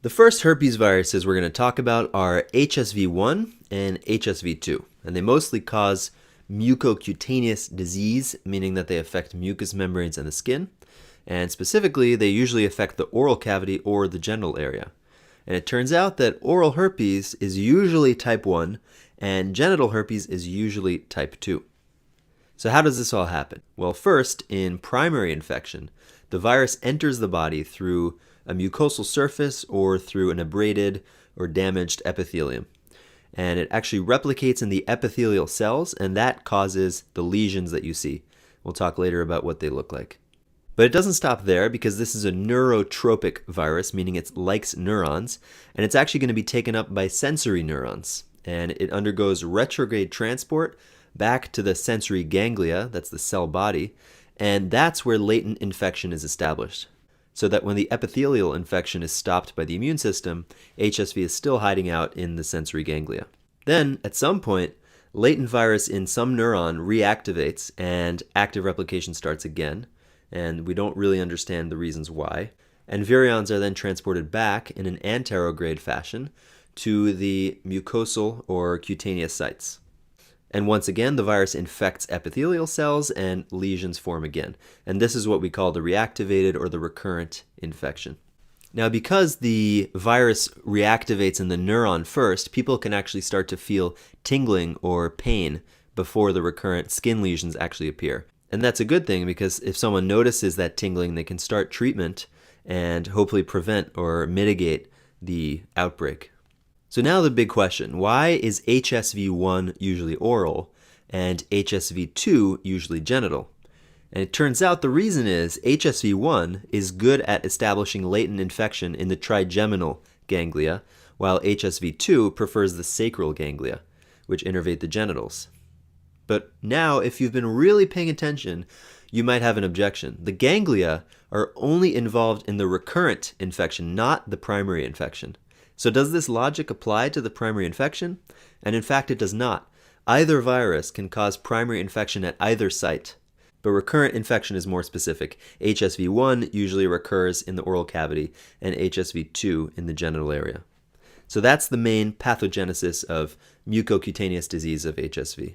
The first herpes viruses we're going to talk about are HSV1 and HSV2, and they mostly cause mucocutaneous disease, meaning that they affect mucous membranes and the skin, and specifically they usually affect the oral cavity or the genital area. And it turns out that oral herpes is usually type 1 and genital herpes is usually type 2. So how does this all happen? Well, first, in primary infection, the virus enters the body through a mucosal surface or through an abraded or damaged epithelium. And it actually replicates in the epithelial cells, and that causes the lesions that you see. We'll talk later about what they look like. But it doesn't stop there, because this is a neurotropic virus, meaning it likes neurons, and it's actually going to be taken up by sensory neurons. And it undergoes retrograde transport back to the sensory ganglia, that's the cell body, and that's where latent infection is established. So that when the epithelial infection is stopped by the immune system, HSV is still hiding out in the sensory ganglia. Then, at some point, latent virus in some neuron reactivates and active replication starts again, and we don't really understand the reasons why. And virions are then transported back in an anterograde fashion to the mucosal or cutaneous sites. And once again, the virus infects epithelial cells and lesions form again. And this is what we call the reactivated or the recurrent infection. Now, because the virus reactivates in the neuron first, people can actually start to feel tingling or pain before the recurrent skin lesions actually appear. And that's a good thing, because if someone notices that tingling, they can start treatment and hopefully prevent or mitigate the outbreak. So now the big question, why is HSV1 usually oral and HSV2 usually genital? And it turns out the reason is HSV1 is good at establishing latent infection in the trigeminal ganglia, while HSV2 prefers the sacral ganglia, which innervate the genitals. But now, if you've been really paying attention, you might have an objection. The ganglia are only involved in the recurrent infection, not the primary infection. So does this logic apply to the primary infection? And in fact, it does not. Either virus can cause primary infection at either site, but recurrent infection is more specific. HSV1 usually recurs in the oral cavity and HSV2 in the genital area. So that's the main pathogenesis of mucocutaneous disease of HSV.